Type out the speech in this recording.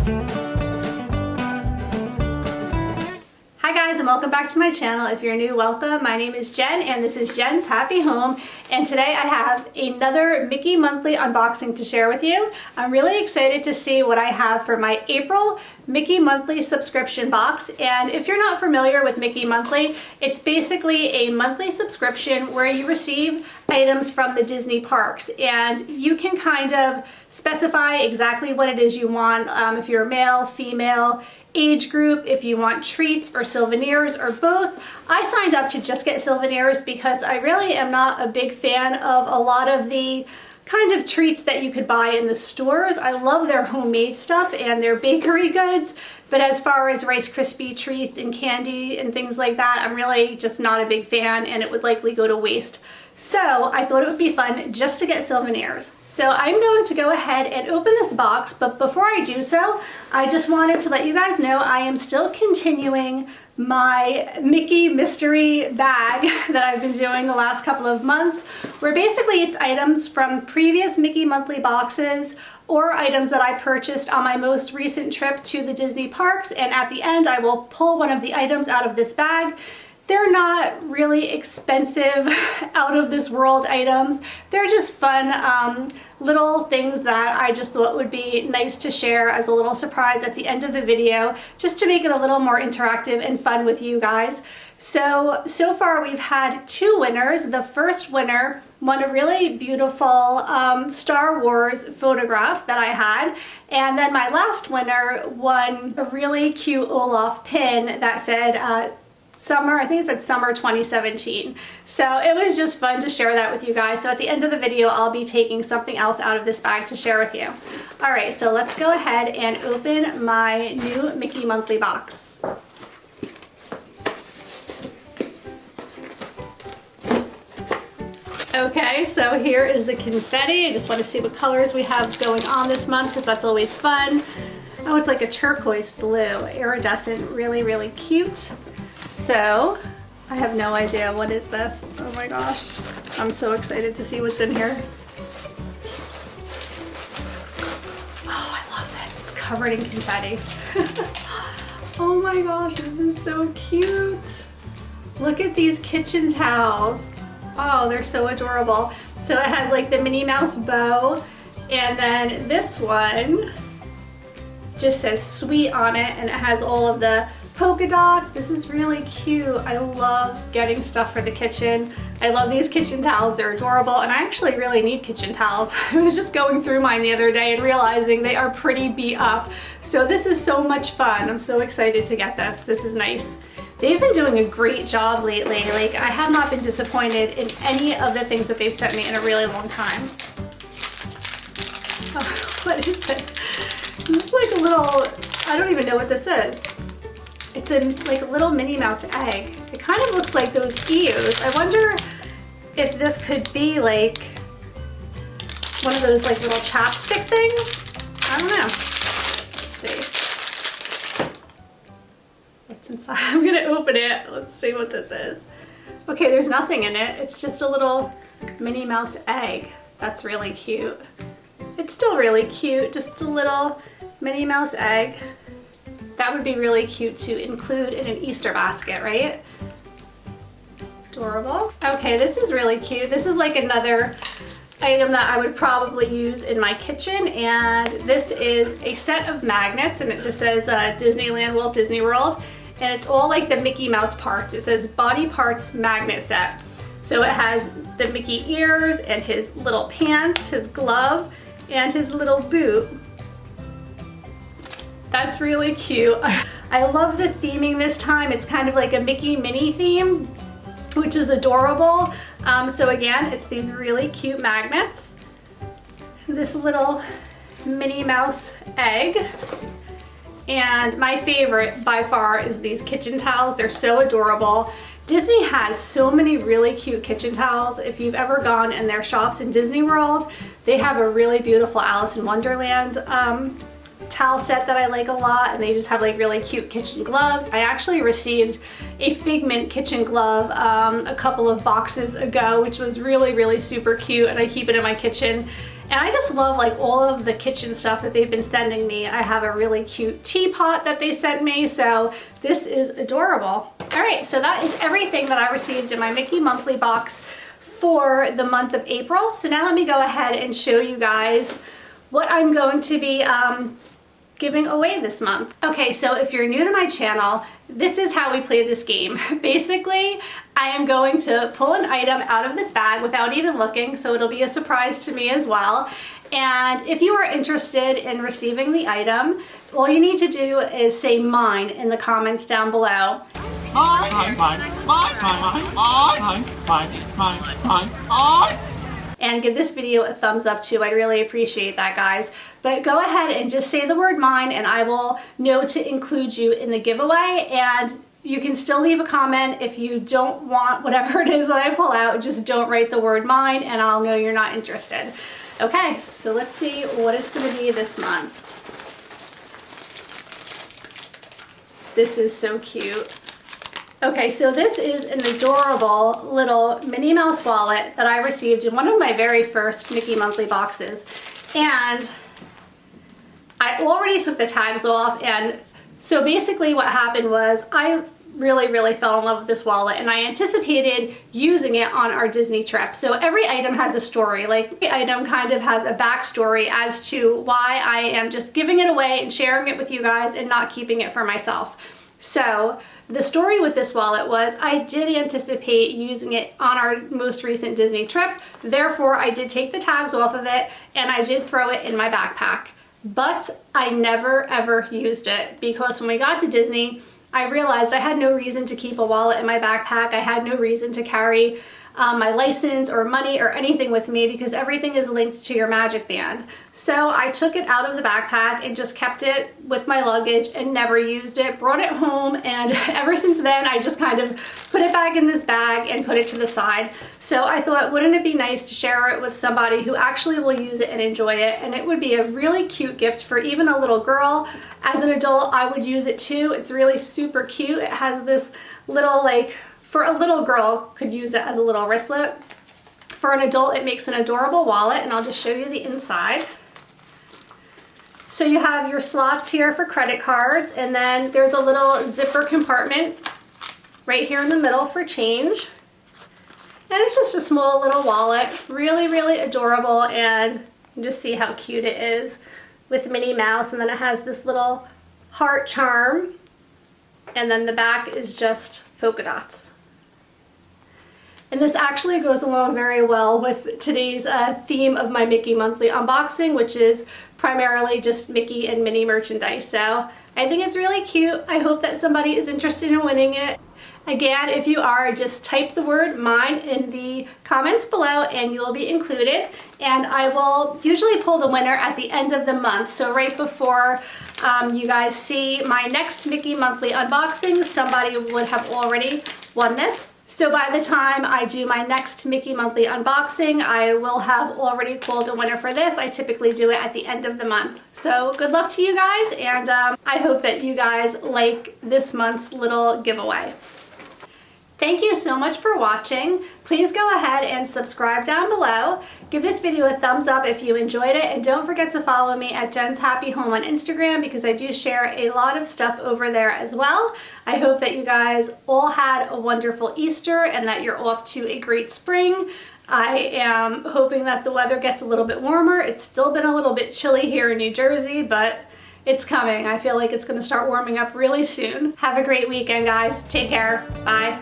Hi guys, and welcome back to my channel. If you're new, welcome. My name is Jen and this is Jen's Happy Home, and today I have another Mickey Monthly unboxing to share with you. I'm really excited to see what I have for my April Mickey Monthly subscription box. And if you're not familiar with Mickey Monthly, it's basically a monthly subscription where you receive items from the Disney parks, and you can kind of specify exactly what it is you want, if you're male, female, age group, if you want treats or souvenirs or both. I signed up to just get souvenirs because I really am not a big fan of a lot of the kind of treats that you could buy in the stores. I love their homemade stuff and their bakery goods, but as far as Rice Krispie treats and candy and things like that, I'm really just not a big fan, and it would likely go to waste. So I thought it would be fun just to get souvenirs. So I'm going to go ahead and open this box, but before I do so, I just wanted to let you guys know I am still continuing my Mickey mystery bag that I've been doing the last couple of months, where basically it's items from previous Mickey Monthly boxes or items that I purchased on my most recent trip to the Disney parks, and at the end I will pull one of the items out of this bag. They're not really expensive, out of this world items. They're just fun little things that I just thought would be nice to share as a little surprise at the end of the video, just to make it a little more interactive and fun with you guys. So far we've had two winners. The first winner won a really beautiful Star Wars photograph that I had, and then my last winner won a really cute Olaf pin that said summer, I think it said summer 2017. So it was just fun to share that with you guys. So at the end of the video, I'll be taking something else out of this bag to share with you. All right, so let's go ahead and open my new Mickey Monthly box. Okay, so here is the confetti. I just want to see what colors we have going on this month, because that's always fun. Oh, it's like a turquoise blue, iridescent, really, really cute. So, I have no idea. What is this? Oh my gosh. I'm so excited to see what's in here. Oh, I love this. It's covered in confetti. Oh my gosh, this is so cute. Look at these kitchen towels. Oh, they're so adorable. So it has like the Minnie Mouse bow, and then this one just says sweet on it, and it has all of the polka dots. This is really cute. I love getting stuff for the kitchen. I love these kitchen towels. They're adorable, and I actually really need kitchen towels. I was just going through mine the other day and realizing they are pretty beat up. So this is so much fun. I'm so excited to get this. This is nice. They've been doing a great job lately. Like, I have not been disappointed in any of the things that they've sent me in a really long time. Oh, what is this? This is like a little, I don't even know what this is. It's like a little Minnie Mouse egg. It kind of looks like those ears. I wonder if this could be like one of those like little chapstick things. I don't know. Let's see. What's inside? I'm gonna open it. Let's see what this is. Okay, there's nothing in it. It's just a little Minnie Mouse egg. That's really cute. It's still really cute, just a little Minnie Mouse egg. That would be really cute to include in an Easter basket, right? Adorable. Okay, this is really cute. This is like another item that I would probably use in my kitchen, and this is a set of magnets, and it just says Disneyland, Walt Disney World, and it's all like the Mickey Mouse parts. It says body parts magnet set. So it has the Mickey ears and his little pants, his glove, and his little boot. That's really cute. I love the theming this time. It's kind of like a Mickey Minnie theme, which is adorable. So again, it's these really cute magnets. This little Minnie Mouse egg. And my favorite by far is these kitchen towels. They're so adorable. Disney has so many really cute kitchen towels. If you've ever gone in their shops in Disney World, they have a really beautiful Alice in Wonderland towel set that I like a lot, and they just have like really cute kitchen gloves. I actually received a Figment kitchen glove a couple of boxes ago, which was really, really super cute, and I keep it in my kitchen. And I just love like all of the kitchen stuff that they've been sending me. I have a really cute teapot that they sent me, so this is adorable. All right, so that is everything that I received in my Mickey monthly box for the month of April. So now let me go ahead and show you guys what I'm going to be giving away this month. Okay, so if you're new to my channel, this is how we play this game. Basically, I am going to pull an item out of this bag without even looking, so it'll be a surprise to me as well. And if you are interested in receiving the item, all you need to do is say mine in the comments down below. And give this video a thumbs up too. I'd really appreciate that, guys. But go ahead and just say the word mine and I will know to include you in the giveaway. And you can still leave a comment if you don't want whatever it is that I pull out. Just don't write the word mine and I'll know you're not interested. Okay, so let's see what it's going to be this month. This is so cute. Okay, so this is an adorable little Minnie Mouse wallet that I received in one of my very first Mickey monthly boxes. And I already took the tags off, and so basically what happened was I really fell in love with this wallet, and I anticipated using it on our Disney trip. So every item has a story. Like, every item kind of has a backstory as to why I am just giving it away and sharing it with you guys and not keeping it for myself. So the story with this wallet was I did anticipate using it on our most recent Disney trip. Therefore, I did take the tags off of it and I did throw it in my backpack. But I never ever used it because when we got to Disney, I realized I had no reason to keep a wallet in my backpack. I had no reason to carry my license or money or anything with me because everything is linked to your Magic Band. So I took it out of the backpack and just kept it with my luggage and never used it, brought it home, and ever since then I just kind of put it back in this bag and put it to the side. So I thought, wouldn't it be nice to share it with somebody who actually will use it and enjoy it? And it would be a really cute gift for even a little girl. As an adult, I would use it too. It's really super cute. It has this little, like, for a little girl, could use it as a little wristlet. For an adult, it makes an adorable wallet, and I'll just show you the inside. So you have your slots here for credit cards, and then there's a little zipper compartment right here in the middle for change. And it's just a small little wallet, really adorable, and you can just see how cute it is with Minnie Mouse, and then it has this little heart charm, and then the back is just polka dots. And this actually goes along very well with today's theme of my Mickey Monthly unboxing, which is primarily just Mickey and Minnie merchandise. So I think it's really cute. I hope that somebody is interested in winning it. Again, if you are, just type the word mine in the comments below and you'll be included. And I will usually pull the winner at the end of the month. So right before you guys see my next Mickey Monthly unboxing, somebody would have already won this. So by the time I do my next Mickey Monthly unboxing, I will have already pulled a winner for this. I typically do it at the end of the month. So good luck to you guys, and I hope that you guys like this month's little giveaway. Thank you so much for watching. Please go ahead and subscribe down below. Give this video a thumbs up if you enjoyed it, and don't forget to follow me at Jen's Happy Home on Instagram because I do share a lot of stuff over there as well. I hope that you guys all had a wonderful Easter and that you're off to a great spring. I am hoping that the weather gets a little bit warmer. It's still been a little bit chilly here in New Jersey, but it's coming. I feel like it's going to start warming up really soon. Have a great weekend, guys. Take care. Bye.